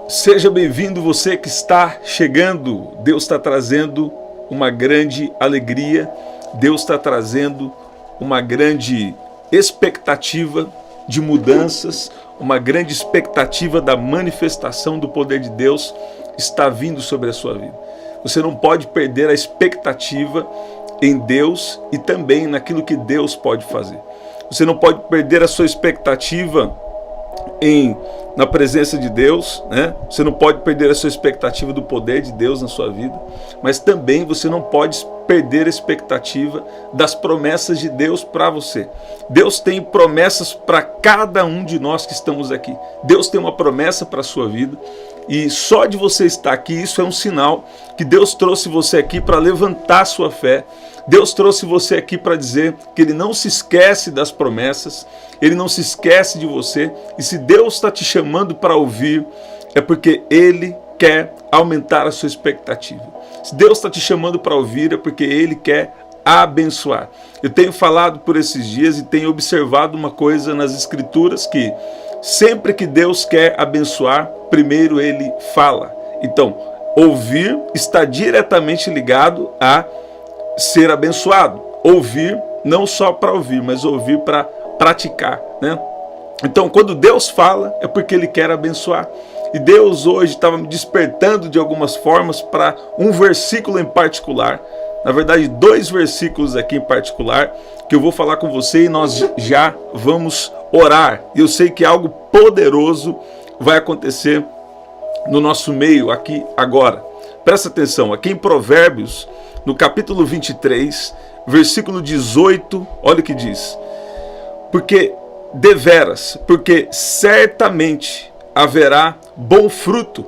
Seja bem-vindo você que está chegando. Deus está trazendo uma grande alegria, Deus está trazendo uma grande expectativa de mudanças, uma grande expectativa da manifestação do poder de Deus está vindo sobre a sua vida. Você não pode perder a expectativa em Deus e também naquilo que Deus pode fazer. Você não pode perder a sua expectativa na presença de Deus, né? Você não pode perder a sua expectativa do poder de Deus na sua vida, mas também você não pode perder a expectativa das promessas de Deus para você. Deus tem promessas para cada um de nós que estamos aqui. Deus tem uma promessa para a sua vida e só de você estar aqui, isso é um sinal que Deus trouxe você aqui para levantar a sua fé. Deus trouxe você aqui para dizer que Ele não se esquece das promessas, Ele não se esquece de você, e se Deus está te chamando para ouvir, é porque Ele quer aumentar a sua expectativa. Se Deus está te chamando para ouvir, é porque Ele quer abençoar. Eu tenho falado por esses dias e tenho observado uma coisa nas Escrituras, que sempre que Deus quer abençoar, primeiro Ele fala. Então, ouvir está diretamente ligado a ser abençoado. Ouvir, não só para ouvir, mas ouvir para praticar, né? Então, quando Deus fala, é porque Ele quer abençoar. E Deus hoje estava me despertando de algumas formas para um versículo em particular. Na verdade, 2 versículos aqui em particular, que eu vou falar com você e nós já vamos orar. E eu sei que algo poderoso vai acontecer no nosso meio aqui agora. Presta atenção, aqui em Provérbios, no capítulo 23, versículo 18, olha o que diz. Porque certamente haverá bom fruto,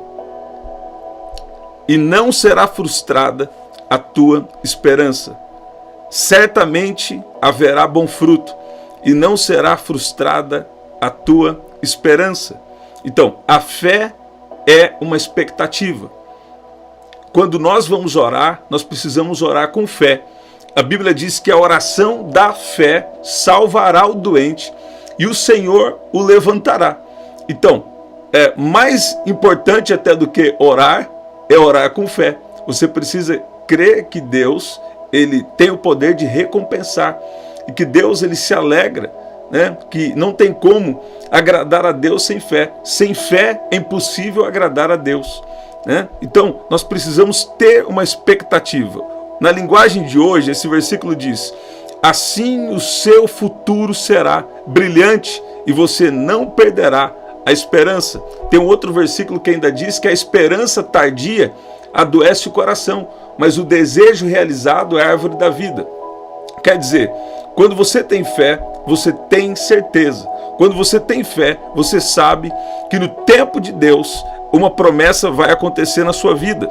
e não será frustrada a tua esperança. Certamente haverá bom fruto, e não será frustrada a tua esperança. Então, a fé é uma expectativa. Quando nós vamos orar, nós precisamos orar com fé. A Bíblia diz que a oração da fé salvará o doente e o Senhor o levantará. Então, mais importante até do que orar, é orar com fé. Você precisa crer que Deus, Ele tem o poder de recompensar e que Deus, Ele se alegra, né? Que não tem como agradar a Deus sem fé. Sem fé é impossível agradar a Deus, né? Então, nós precisamos ter uma expectativa. Na linguagem de hoje, esse versículo diz: assim o seu futuro será brilhante e você não perderá a esperança. Tem um outro versículo que ainda diz que a esperança tardia adoece o coração, mas o desejo realizado é a árvore da vida. Quer dizer, quando você tem fé, você tem certeza. Quando você tem fé, você sabe que no tempo de Deus, uma promessa vai acontecer na sua vida.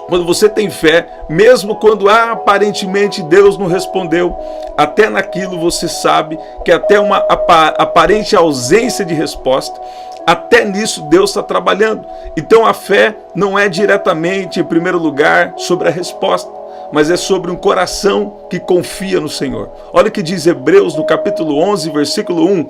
Quando você tem fé, mesmo quando aparentemente Deus não respondeu, até naquilo você sabe que até uma aparente ausência de resposta, até nisso Deus está trabalhando. Então a fé não é diretamente, em primeiro lugar, sobre a resposta, mas é sobre um coração que confia no Senhor. Olha o que diz Hebreus no capítulo 11, versículo 1.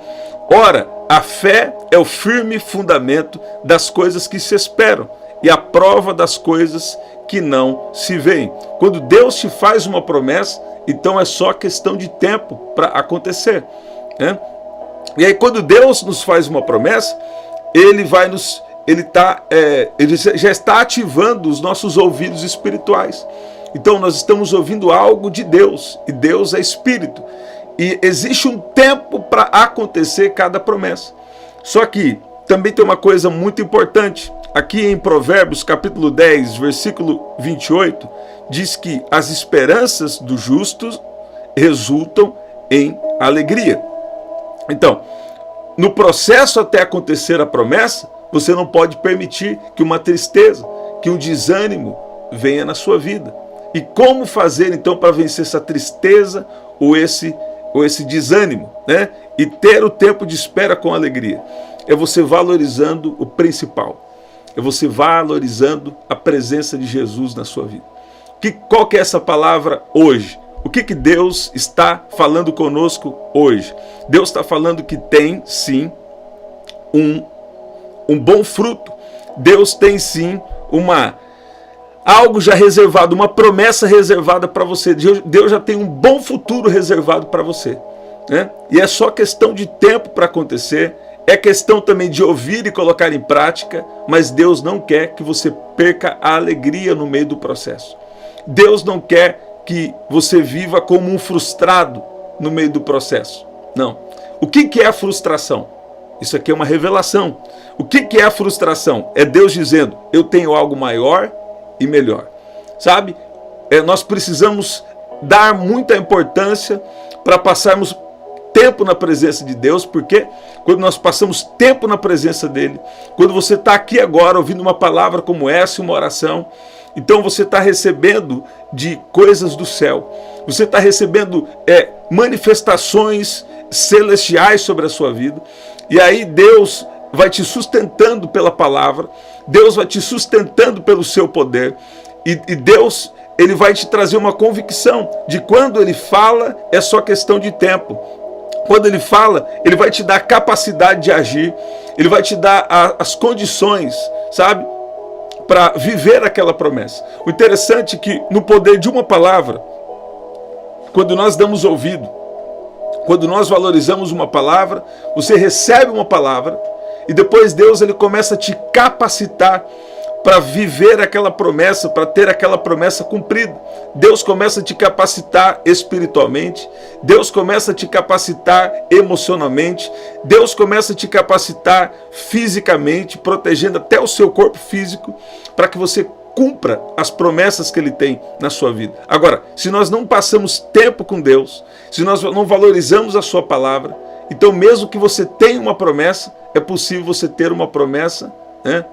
Ora, a fé é o firme fundamento das coisas que se esperam e a prova das coisas que não se veem. Quando Deus te faz uma promessa, então é só questão de tempo para acontecer, né? E aí quando Deus nos faz uma promessa, Ele já está ativando os nossos ouvidos espirituais. Então nós estamos ouvindo algo de Deus, e Deus é Espírito. E existe um tempo para acontecer cada promessa. Só que também tem uma coisa muito importante. Aqui em Provérbios, capítulo 10, versículo 28, diz que as esperanças dos justos resultam em alegria. Então, no processo até acontecer a promessa, você não pode permitir que uma tristeza, que um desânimo venha na sua vida. E como fazer então para vencer essa tristeza ou esse desânimo, né? E ter o tempo de espera com alegria? É você valorizando o principal. É você valorizando a presença de Jesus na sua vida. Qual que é essa palavra hoje? O que Deus está falando conosco hoje? Deus está falando que tem, sim, um bom fruto. Deus tem sim algo já reservado, uma promessa reservada para você. Deus já tem um bom futuro reservado para você, né? E é só questão de tempo para acontecer, é questão também de ouvir e colocar em prática, mas Deus não quer que você perca a alegria no meio do processo. Deus não quer que você viva como um frustrado no meio do processo. Não. O que é a frustração? Isso aqui é uma revelação. O que é a frustração? É Deus dizendo, eu tenho algo maior e melhor. Sabe? Nós precisamos dar muita importância para passarmos tempo na presença de Deus, porque quando nós passamos tempo na presença dele, quando você está aqui agora ouvindo uma palavra como essa, uma oração, então você está recebendo de coisas do céu, você está recebendo manifestações celestiais sobre a sua vida, e aí Deus vai te sustentando pela palavra, Deus vai te sustentando pelo seu poder, e Deus, ele vai te trazer uma convicção de quando ele fala, é só questão de tempo. Quando ele fala, ele vai te dar a capacidade de agir, ele vai te dar as condições, sabe, para viver aquela promessa. O interessante é que no poder de uma palavra, quando nós damos ouvido, quando nós valorizamos uma palavra, você recebe uma palavra e depois Deus ele começa a te capacitar para viver aquela promessa, para ter aquela promessa cumprida. Deus começa a te capacitar espiritualmente, Deus começa a te capacitar emocionalmente, Deus começa a te capacitar fisicamente, protegendo até o seu corpo físico, para que você cumpra as promessas que ele tem na sua vida. Agora, se nós não passamos tempo com Deus, se nós não valorizamos a sua palavra, então mesmo que você tenha uma promessa, é possível você ter uma promessa, né?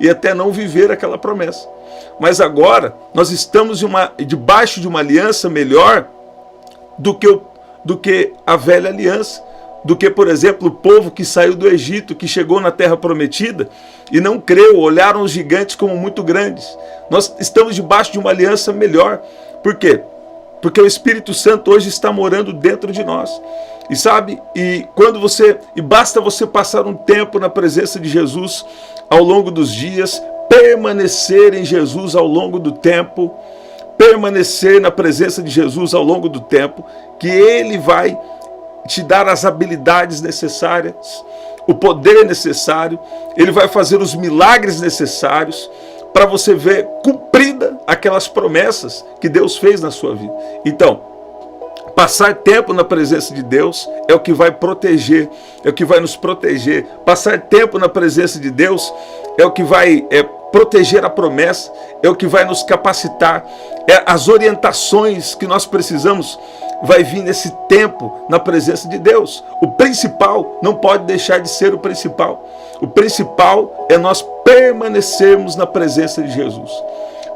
E até não viver aquela promessa. Mas agora nós estamos debaixo de uma aliança melhor do que a velha aliança, do que, por exemplo, o povo que saiu do Egito, que chegou na terra prometida e não creu, olharam os gigantes como muito grandes. Nós estamos debaixo de uma aliança melhor. Por quê? Porque o Espírito Santo hoje está morando dentro de nós. E sabe, basta você passar um tempo na presença de Jesus ao longo dos dias, permanecer em Jesus ao longo do tempo, permanecer na presença de Jesus ao longo do tempo, que ele vai te dar as habilidades necessárias, o poder necessário, ele vai fazer os milagres necessários para você ver cumprida aquelas promessas que Deus fez na sua vida. Então, passar tempo na presença de Deus é o que vai proteger, é o que vai nos proteger. Passar tempo na presença de Deus é o que vai proteger a promessa, é o que vai nos capacitar. As orientações que nós precisamos vai vir nesse tempo na presença de Deus. O principal não pode deixar de ser o principal. O principal é nós permanecermos na presença de Jesus.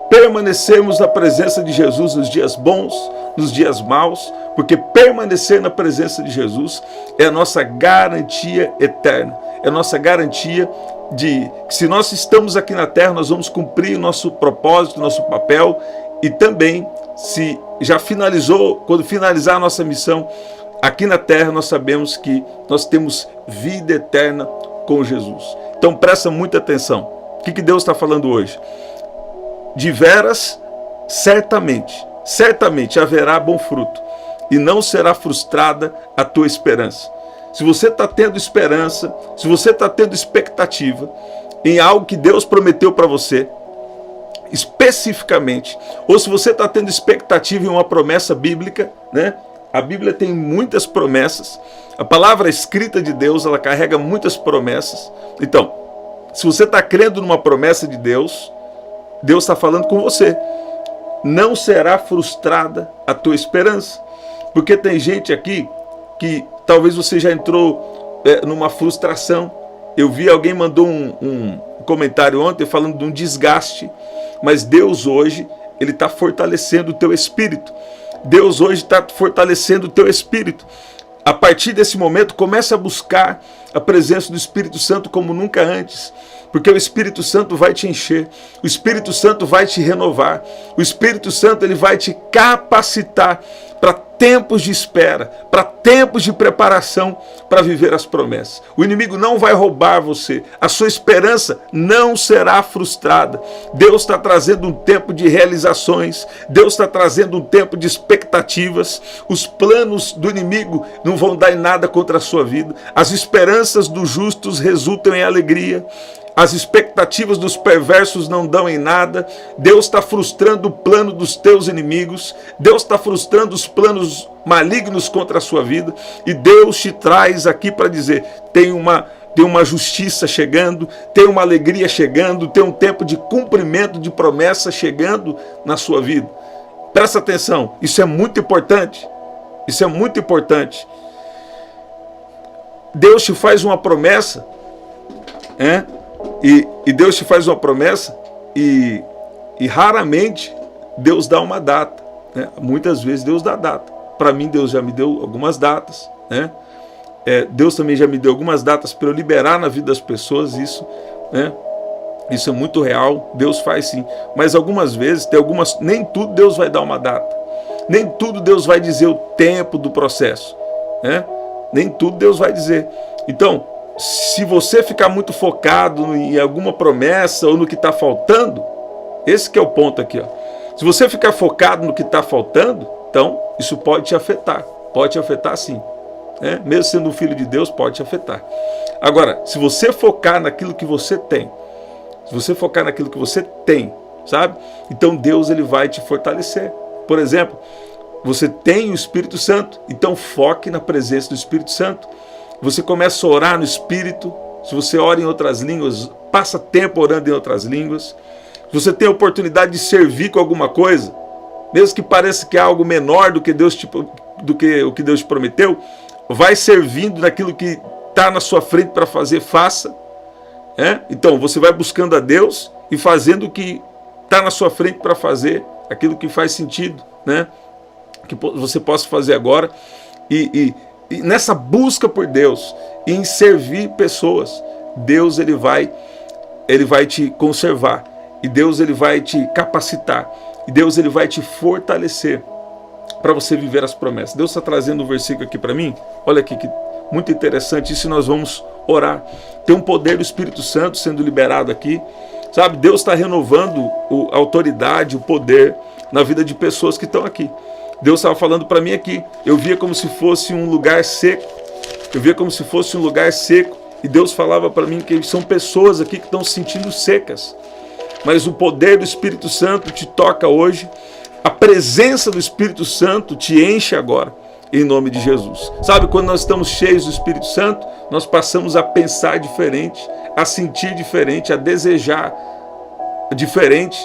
Permanecermos na presença de Jesus nos dias bons, nos dias maus, porque permanecer na presença de Jesus é a nossa garantia eterna, é a nossa garantia de que se nós estamos aqui na terra, nós vamos cumprir o nosso propósito, o nosso papel, e também, se já finalizou, quando finalizar a nossa missão aqui na terra, nós sabemos que nós temos vida eterna com Jesus. Então presta muita atenção. O que Deus está falando hoje? De veras, certamente haverá bom fruto, e não será frustrada a tua esperança. Se você está tendo esperança, se você está tendo expectativa em algo que Deus prometeu para você, especificamente, ou se você está tendo expectativa em uma promessa bíblica, né? A Bíblia tem muitas promessas, a palavra escrita de Deus, ela carrega muitas promessas. Então, se você está crendo numa promessa de Deus, Deus está falando com você. Não será frustrada a tua esperança. Porque tem gente aqui que talvez você já entrou numa frustração. Eu vi alguém mandou um comentário ontem falando de um desgaste. Mas Deus hoje, ele está fortalecendo o teu espírito. Deus hoje está fortalecendo o teu espírito. A partir desse momento, comece a buscar a presença do Espírito Santo como nunca antes. Porque o Espírito Santo vai te encher, o Espírito Santo vai te renovar, o Espírito Santo ele vai te capacitar para tempos de espera, para tempos de preparação para viver as promessas. O inimigo não vai roubar você, a sua esperança não será frustrada. Deus está trazendo um tempo de realizações, Deus está trazendo um tempo de expectativas. Os planos do inimigo não vão dar em nada contra a sua vida. As esperanças dos justos resultam em alegria. As expectativas dos perversos não dão em nada. Deus está frustrando o plano dos teus inimigos. Deus está frustrando os planos malignos contra a sua vida. E Deus te traz aqui para dizer, tem uma justiça chegando, tem uma alegria chegando, tem um tempo de cumprimento de promessa chegando na sua vida. Presta atenção, isso é muito importante. Isso é muito importante. Deus te faz uma promessa, e Deus te faz uma promessa e raramente Deus dá uma data, né? Muitas vezes Deus dá data. Para mim, Deus já me deu algumas datas, né? Deus também já me deu algumas datas para eu liberar na vida das pessoas isso, né? Isso é muito real, Deus faz sim. Mas algumas vezes, nem tudo Deus vai dar uma data. Nem tudo Deus vai dizer o tempo do processo, né? Nem tudo Deus vai dizer. Então, se você ficar muito focado em alguma promessa ou no que está faltando, esse que é o ponto aqui, ó. Se você ficar focado no que está faltando, então isso pode te afetar sim, né? Mesmo sendo um filho de Deus, pode te afetar. Agora, se você focar naquilo que você tem, sabe? Então Deus ele vai te fortalecer. Por exemplo, você tem o Espírito Santo, então foque na presença do Espírito Santo. Você começa a orar no Espírito. Se você ora em outras línguas, passa tempo orando em outras línguas. Se você tem a oportunidade de servir com alguma coisa, mesmo que pareça que é algo menor do que o que Deus te prometeu, vai servindo naquilo que está na sua frente para fazer, faça. Então você vai buscando a Deus e fazendo o que está na sua frente para fazer, aquilo que faz sentido, né? Que você possa fazer agora. E nessa busca por Deus, em servir pessoas, Deus ele vai te conservar, e Deus ele vai te capacitar, e Deus ele vai te fortalecer para você viver as promessas. Deus está trazendo um versículo aqui para mim, olha aqui que muito interessante, isso nós vamos orar. Tem um poder do Espírito Santo sendo liberado aqui, sabe? Deus está renovando a autoridade, o poder na vida de pessoas que estão aqui. Deus estava falando para mim aqui, eu via como se fosse um lugar seco, e Deus falava para mim que são pessoas aqui que estão se sentindo secas, mas o poder do Espírito Santo te toca hoje, a presença do Espírito Santo te enche agora, em nome de Jesus. Sabe, quando nós estamos cheios do Espírito Santo, nós passamos a pensar diferente, a sentir diferente, a desejar diferente.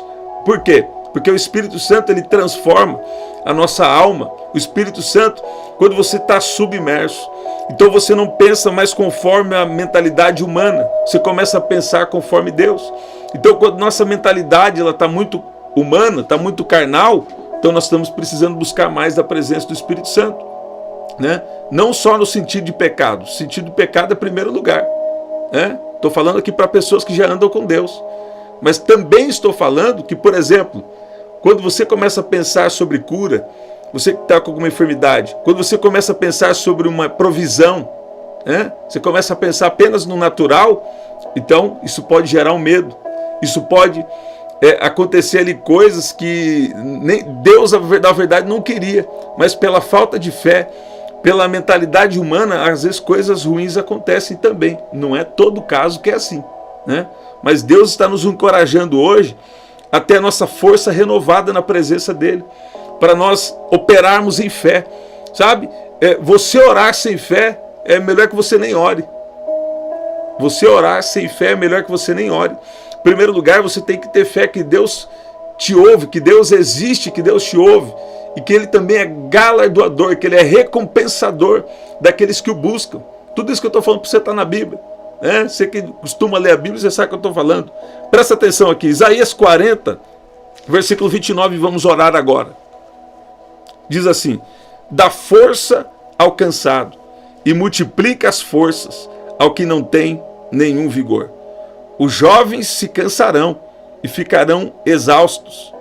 Por quê? Porque o Espírito Santo ele transforma a nossa alma. O Espírito Santo, quando você está submerso, então você não pensa mais conforme a mentalidade humana, você começa a pensar conforme Deus. Então quando nossa mentalidade está muito humana, está muito carnal, então nós estamos precisando buscar mais da presença do Espírito Santo, né? Não só no sentido de pecado, o sentido de pecado é primeiro lugar, né? Estou falando aqui para pessoas que já andam com Deus, mas também estou falando que, por exemplo, quando você começa a pensar sobre cura, você que está com alguma enfermidade, quando você começa a pensar sobre uma provisão, né? Você começa a pensar apenas no natural, então isso pode gerar um medo, isso pode acontecer ali coisas que nem Deus, na verdade, não queria, mas pela falta de fé, pela mentalidade humana, às vezes coisas ruins acontecem também. Não é todo caso que é assim, né? Mas Deus está nos encorajando hoje a ter a nossa força renovada na presença dEle, para nós operarmos em fé, sabe? Você orar sem fé é melhor que você nem ore. Você orar sem fé é melhor que você nem ore. Em primeiro lugar, você tem que ter fé que Deus te ouve, que Deus existe, que Deus te ouve, e que Ele também é galardoador, que Ele é recompensador daqueles que o buscam. Tudo isso que eu estou falando para você está na Bíblia, né? Você que costuma ler a Bíblia, você sabe o que eu estou falando. Presta atenção aqui, Isaías 40, versículo 29, vamos orar agora. Diz assim: dá força ao cansado e multiplica as forças ao que não tem nenhum vigor. Os jovens se cansarão e ficarão exaustos,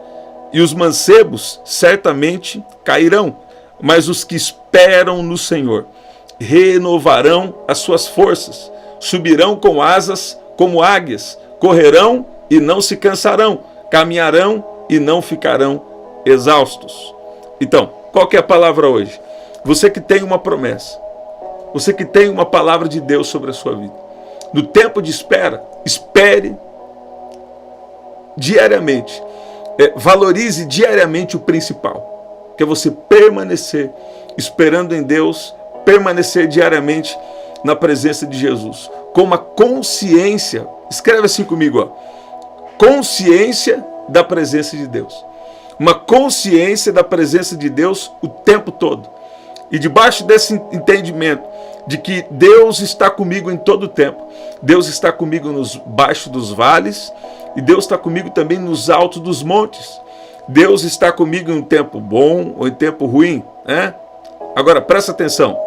e os mancebos certamente cairão, Mas os que esperam no Senhor renovarão as suas forças, subirão com asas como águias, correrão e não se cansarão, caminharão e não ficarão exaustos. Então, qual que é a palavra hoje? Você que tem uma promessa, você que tem uma palavra de Deus sobre a sua vida, no tempo de espera, espere diariamente, valorize diariamente o principal, que é você permanecer esperando em Deus, permanecer diariamente na presença de Jesus, com uma consciência, escreve assim comigo, ó, consciência da presença de Deus, uma consciência da presença de Deus o tempo todo, e debaixo desse entendimento de que Deus está comigo em todo o tempo, Deus está comigo nos baixos dos vales, e Deus está comigo também nos altos dos montes, Deus está comigo em um tempo bom ou em tempo ruim, né? Agora presta atenção,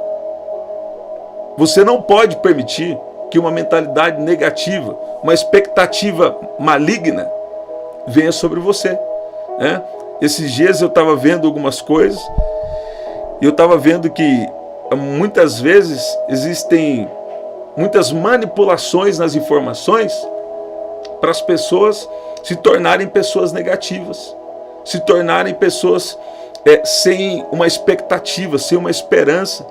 você não pode permitir que uma mentalidade negativa, uma expectativa maligna venha sobre você, né? Esses dias eu estava vendo algumas coisas e eu estava vendo que muitas vezes existem muitas manipulações nas informações para as pessoas se tornarem pessoas negativas, se tornarem pessoas sem uma expectativa, sem uma esperança,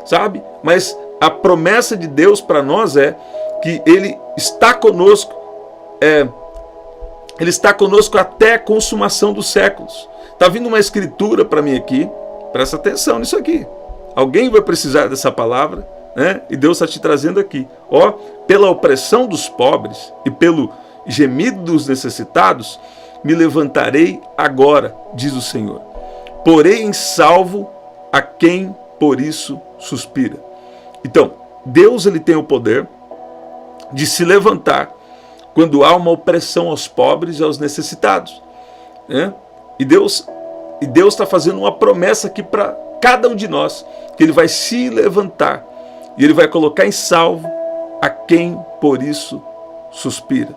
sabe? Mas a promessa de Deus para nós é que Ele está conosco, Ele está conosco até a consumação dos séculos. Está vindo uma escritura para mim aqui, presta atenção nisso aqui. Alguém vai precisar dessa palavra, né? E Deus está te trazendo aqui. Ó, pela opressão dos pobres e pelo gemido dos necessitados, me levantarei agora, diz o Senhor. Porei em salvo a quem por isso suspira. Então, Deus ele tem o poder de se levantar quando há uma opressão aos pobres e aos necessitados, né? E Deus está fazendo uma promessa aqui para cada um de nós, que Ele vai se levantar e Ele vai colocar em salvo a quem por isso suspira.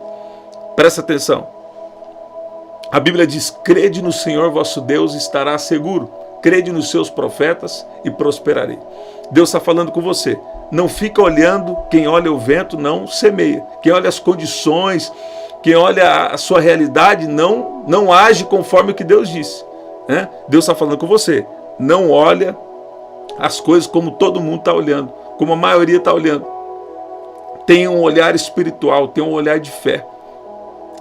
Presta atenção. A Bíblia diz: crede no Senhor vosso Deus e estará seguro. Crede nos seus profetas e prosperarei. Deus está falando com você. Não fica olhando, quem olha o vento não semeia. Quem olha as condições, quem olha a sua realidade não age conforme o que Deus disse, né? Deus está falando com você. Não olha as coisas como todo mundo está olhando, como a maioria está olhando. Tenha um olhar espiritual, tenha um olhar de fé.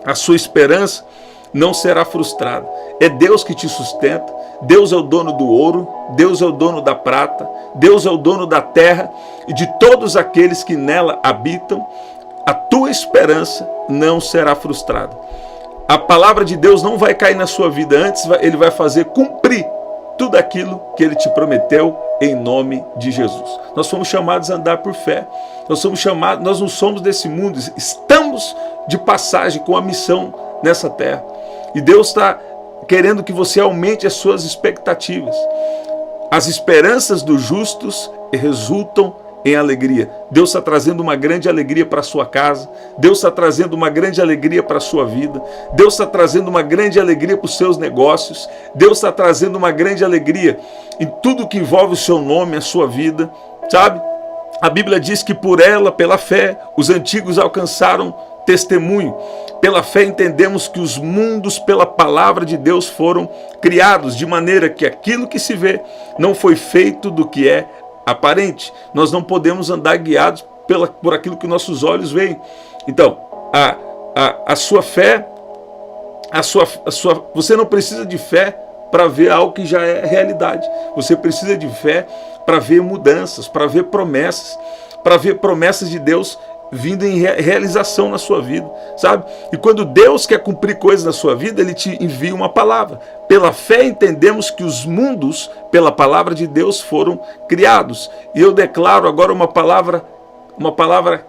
A sua esperança não será frustrada. É Deus que te sustenta. Deus é o dono do ouro, Deus é o dono da prata, Deus é o dono da terra e de todos aqueles que nela habitam. A tua esperança não será frustrada. A palavra de Deus não vai cair na sua vida, antes Ele vai fazer cumprir tudo aquilo que Ele te prometeu em nome de Jesus. Nós fomos chamados a andar por fé. Nós não somos desse mundo, estamos de passagem com a missão nessa terra. E Deus está querendo que você aumente as suas expectativas. As esperanças dos justos resultam em alegria. Deus está trazendo uma grande alegria para a sua casa. Deus está trazendo uma grande alegria para a sua vida. Deus está trazendo uma grande alegria para os seus negócios. Deus está trazendo uma grande alegria em tudo que envolve o seu nome, a sua vida, sabe? A Bíblia diz que por ela, pela fé, os antigos alcançaram testemunho. Pela fé entendemos que os mundos pela palavra de Deus foram criados, de maneira que aquilo que se vê não foi feito do que é aparente. Nós não podemos andar guiados por aquilo que nossos olhos veem. Então, a sua fé, você não precisa de fé para ver algo que já é realidade. Você precisa de fé para ver mudanças, para ver promessas de Deus vindo em realização na sua vida, sabe? E quando Deus quer cumprir coisas na sua vida, Ele te envia uma palavra. Pela fé entendemos que os mundos, pela palavra de Deus, foram criados. E eu declaro agora uma palavra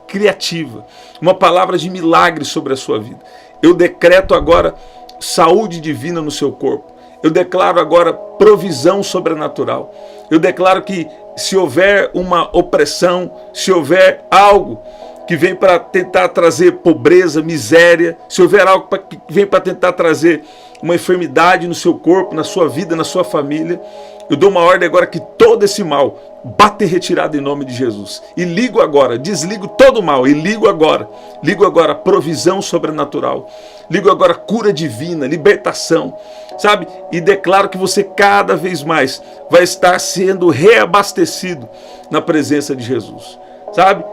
criativa, uma palavra de milagre sobre a sua vida. Eu decreto agora saúde divina no seu corpo. Eu declaro agora provisão sobrenatural. Eu declaro que se houver uma opressão, se houver algo que vem para tentar trazer pobreza, miséria, se houver algo que vem para tentar trazer uma enfermidade no seu corpo, na sua vida, na sua família, Eu dou uma ordem agora que todo esse mal bata em retirada em nome de Jesus. E ligo agora, desligo todo o mal e ligo agora provisão sobrenatural. Ligo agora cura divina, libertação, sabe? E declaro que você cada vez mais vai estar sendo reabastecido na presença de Jesus, sabe?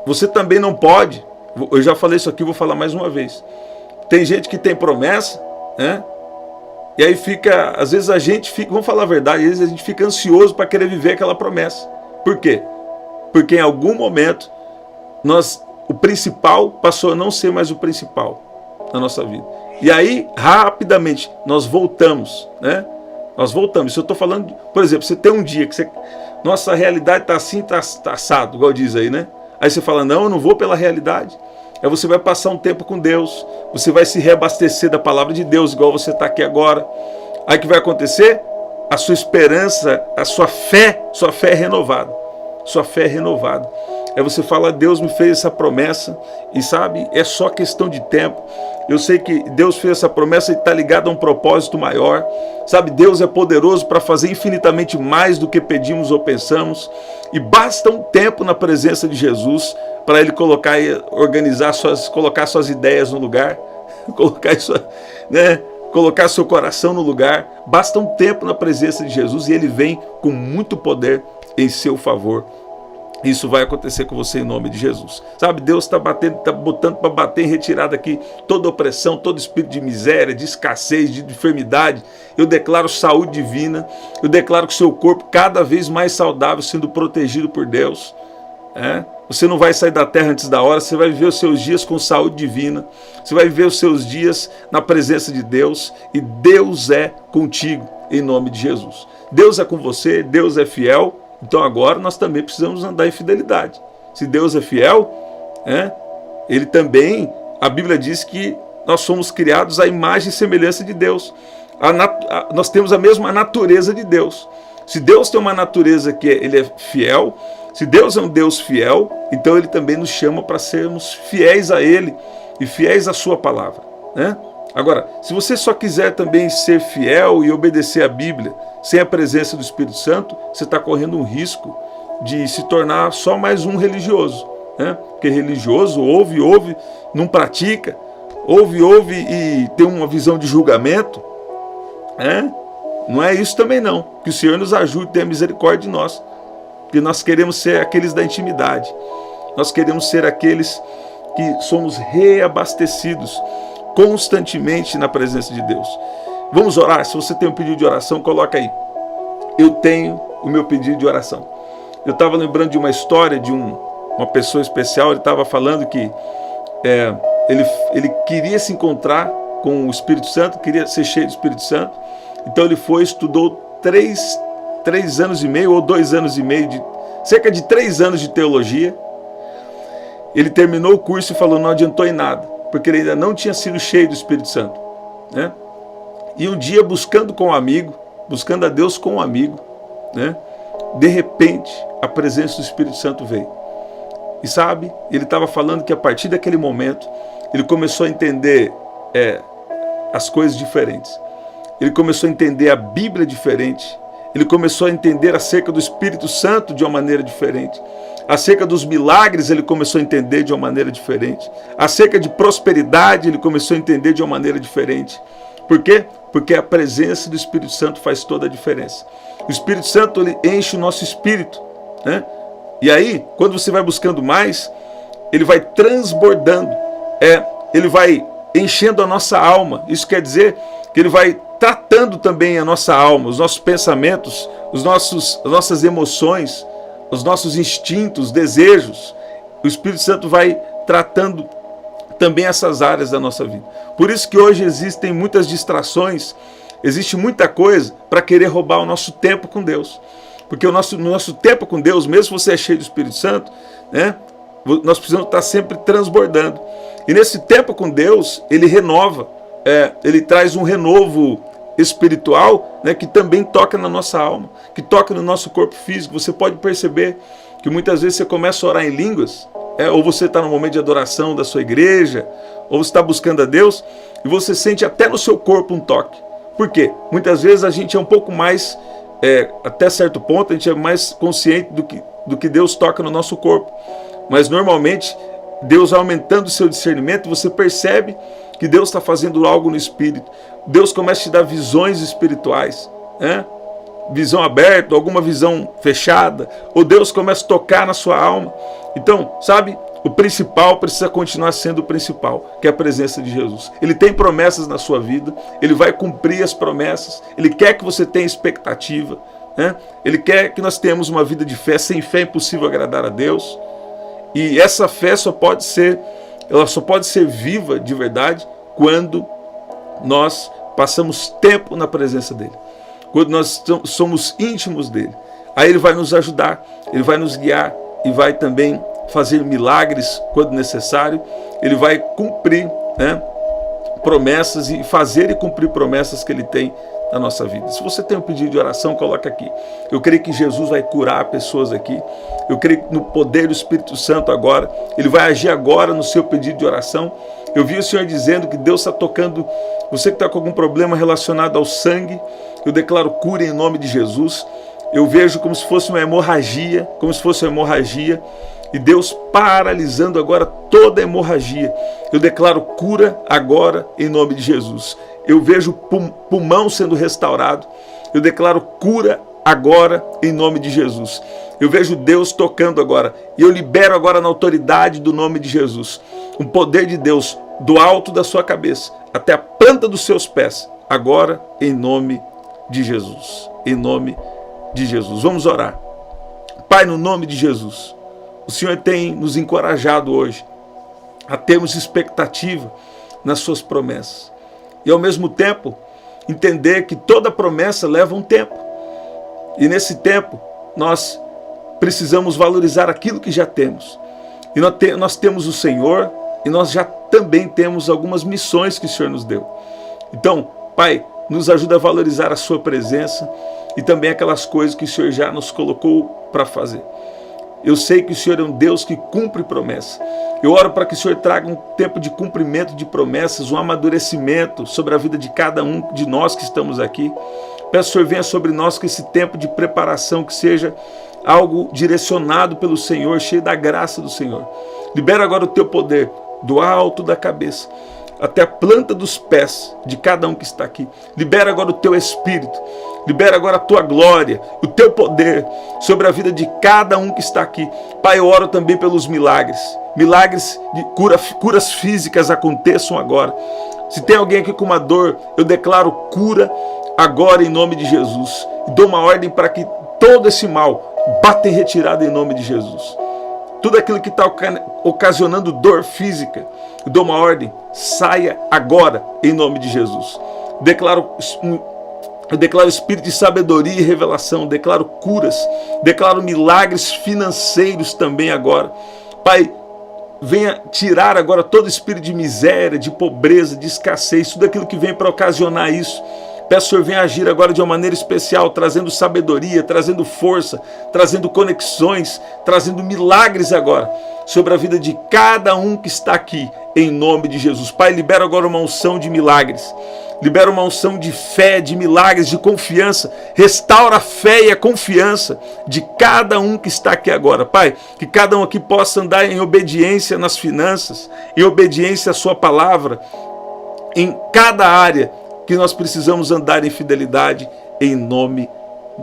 Você também não pode, eu já falei isso aqui, vou falar mais uma vez. Tem gente que tem promessa, né? E aí às vezes a gente fica, vamos falar a verdade, às vezes a gente fica ansioso para querer viver aquela promessa. Por quê? Porque em algum momento o principal passou a não ser mais o principal na nossa vida. E aí, rapidamente, nós voltamos, né? Nós voltamos. Se eu estou falando, por exemplo, você tem um dia que nossa, a realidade está assim, está assado, igual diz aí, né? Aí você fala, não, eu não vou pela realidade. Aí você vai passar um tempo com Deus, você vai se reabastecer da palavra de Deus, igual você está aqui agora. Aí o que vai acontecer? A sua esperança, a sua fé é renovada. Sua fé é renovada. Aí você fala, Deus me fez essa promessa, e sabe, é só questão de tempo. Eu sei que Deus fez essa promessa e está ligado a um propósito maior. Sabe, Deus é poderoso para fazer infinitamente mais do que pedimos ou pensamos. E basta um tempo na presença de Jesus para Ele colocar suas ideias no lugar, colocar seu coração no lugar. Basta um tempo na presença de Jesus e Ele vem com muito poder em seu favor. Isso vai acontecer com você em nome de Jesus. Sabe, Deus está botando para bater em retirada aqui toda opressão, todo espírito de miséria, de escassez, de enfermidade. Eu declaro saúde divina. Eu declaro que o seu corpo cada vez mais saudável, sendo protegido por Deus. Você não vai sair da terra antes da hora. Você vai viver os seus dias com saúde divina. Você vai viver os seus dias na presença de Deus. E Deus é contigo em nome de Jesus. Deus é com você, Deus é fiel. Então agora nós também precisamos andar em fidelidade. Se Deus é fiel, Ele também, a Bíblia diz que nós somos criados à imagem e semelhança de Deus. Nós temos a mesma natureza de Deus. Se Deus tem uma natureza que Ele é fiel, se Deus é um Deus fiel, então Ele também nos chama para sermos fiéis a Ele e fiéis à sua palavra, Agora, se você só quiser também ser fiel e obedecer a Bíblia sem a presença do Espírito Santo, você está correndo um risco de se tornar só mais um religioso, Porque religioso ouve, não pratica, ouve e tem uma visão de julgamento, Não é isso também não. Que o Senhor nos ajude e tenha misericórdia de nós, porque nós queremos ser aqueles da intimidade, nós queremos ser aqueles que somos reabastecidos constantemente na presença de Deus. Vamos orar. Se você tem um pedido de oração, coloca aí. Eu tenho o meu pedido de oração. Eu estava lembrando de uma história de uma pessoa especial. Ele estava falando que ele queria se encontrar com o Espírito Santo, queria ser cheio do Espírito Santo. Então ele estudou 3 anos e meio ou 2 anos e meio, cerca de 3 anos de teologia. Ele terminou o curso e falou, não adiantou em nada, porque ele ainda não tinha sido cheio do Espírito Santo, E um dia, buscando a Deus com um amigo, de repente, a presença do Espírito Santo veio. E sabe, ele estava falando que a partir daquele momento, ele começou a entender as coisas diferentes. Ele começou a entender a Bíblia diferente. Ele começou a entender acerca do Espírito Santo de uma maneira diferente. Acerca dos milagres, ele começou a entender de uma maneira diferente. Acerca de prosperidade, ele começou a entender de uma maneira diferente. Por quê? Porque a presença do Espírito Santo faz toda a diferença. O Espírito Santo, ele enche o nosso espírito, E aí, quando você vai buscando mais, ele vai transbordando, ele vai enchendo a nossa alma. Isso quer dizer que ele vai tratando também a nossa alma, os nossos pensamentos, as nossas emoções, os nossos instintos, desejos. O Espírito Santo vai tratando também essas áreas da nossa vida. Por isso que hoje existem muitas distrações, existe muita coisa para querer roubar o nosso tempo com Deus. Porque no nosso tempo com Deus, mesmo se você é cheio do Espírito Santo, nós precisamos estar sempre transbordando. E nesse tempo com Deus, Ele renova, Ele traz um renovo espiritual, que também toca na nossa alma, que toca no nosso corpo físico. Você pode perceber que muitas vezes você começa a orar em línguas, ou você está no momento de adoração da sua igreja, ou você está buscando a Deus, e você sente até no seu corpo um toque. Por quê? Muitas vezes a gente é um pouco mais, até certo ponto, a gente é mais consciente do que Deus toca no nosso corpo. Mas normalmente, Deus aumentando o seu discernimento, você percebe que Deus está fazendo algo no espírito. Deus começa a te dar visões espirituais, né? Visão aberta, alguma visão fechada, ou Deus começa a tocar na sua alma. Então, sabe, o principal precisa continuar sendo o principal, que é a presença de Jesus. Ele tem promessas na sua vida, Ele vai cumprir as promessas, Ele quer que você tenha expectativa, né? Ele quer que nós tenhamos uma vida de fé. Sem fé é impossível agradar a Deus. E essa fé só pode ser viva de verdade quando nós passamos tempo na presença dEle, quando nós somos íntimos dEle. Aí Ele vai nos ajudar, Ele vai nos guiar e vai também fazer milagres quando necessário. Ele vai cumprir, né, promessas e fazer e cumprir promessas que Ele tem na nossa vida. Se você tem um pedido de oração, coloca aqui. Eu creio que Jesus vai curar pessoas aqui. Eu creio no poder do Espírito Santo agora. Ele vai agir agora no seu pedido de oração. Eu vi o Senhor dizendo que Deus está tocando você que está com algum problema relacionado ao sangue. Eu declaro cura em nome de Jesus. Eu vejo como se fosse uma hemorragia, e Deus paralisando agora toda a hemorragia. Eu declaro cura agora em nome de Jesus. Eu vejo pulmão sendo restaurado. Eu declaro cura agora em nome de Jesus. Eu vejo Deus tocando agora. E eu libero agora na autoridade do nome de Jesus um poder de Deus do alto da sua cabeça até a planta dos seus pés. Agora em nome de Jesus. Em nome de Jesus. Vamos orar. Pai, no nome de Jesus, o Senhor tem nos encorajado hoje a termos expectativa nas suas promessas. E ao mesmo tempo, entender que toda promessa leva um tempo. E nesse tempo, nós precisamos valorizar aquilo que já temos. E nós temos o Senhor, e nós já também temos algumas missões que o Senhor nos deu. Então, Pai, nos ajuda a valorizar a sua presença e também aquelas coisas que o Senhor já nos colocou para fazer. Eu sei que o Senhor é um Deus que cumpre promessas. Eu oro para que o Senhor traga um tempo de cumprimento de promessas, um amadurecimento sobre a vida de cada um de nós que estamos aqui. Peço que o Senhor venha sobre nós com esse tempo de preparação, que seja algo direcionado pelo Senhor, cheio da graça do Senhor. Libera agora o teu poder, do alto da cabeça até a planta dos pés de cada um que está aqui. Libera agora o teu Espírito. Libera agora a tua glória, o teu poder sobre a vida de cada um que está aqui. Pai, eu oro também pelos milagres. Milagres de curas físicas aconteçam agora. Se tem alguém aqui com uma dor, eu declaro cura agora em nome de Jesus. E dou uma ordem para que todo esse mal bata em retirada em nome de Jesus. Tudo aquilo que está ocasionando dor física, eu dou uma ordem, saia agora em nome de Jesus. Eu declaro espírito de sabedoria e revelação, declaro curas, declaro milagres financeiros também agora. Pai, venha tirar agora todo espírito de miséria, de pobreza, de escassez, tudo aquilo que vem para ocasionar isso. Peço que o Senhor venha agir agora de uma maneira especial, trazendo sabedoria, trazendo força, trazendo conexões, trazendo milagres agora sobre a vida de cada um que está aqui, em nome de Jesus. Pai, libera agora uma unção de milagres, libera uma unção de fé, de milagres, de confiança. Restaura a fé e a confiança de cada um que está aqui agora. Pai, que cada um aqui possa andar em obediência nas finanças, em obediência à sua palavra, em cada área que nós precisamos andar em fidelidade, em nome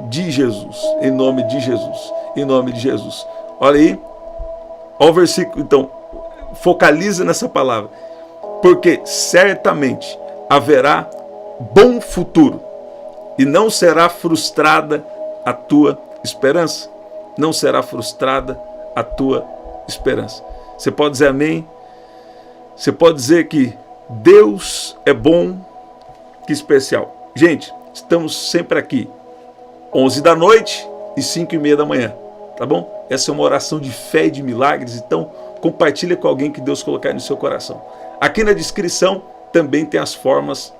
de Jesus, em nome de Jesus, em nome de Jesus. Olha aí, olha o versículo, então, focaliza nessa palavra, porque certamente haverá bom futuro, e não será frustrada a tua esperança, não será frustrada a tua esperança. Você pode dizer amém? Você pode dizer que Deus é bom. Que especial. Gente, estamos sempre aqui, 11 da noite e 5:30 da manhã, tá bom? Essa é uma oração de fé e de milagres, então compartilha com alguém que Deus colocar aí no seu coração. Aqui na descrição também tem as formas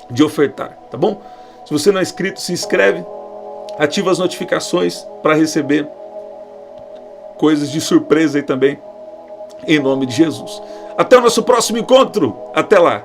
de ofertar, tá bom? Se você não é inscrito, se inscreve, ativa as notificações para receber coisas de surpresa aí também, em nome de Jesus. Até o nosso próximo encontro, até lá!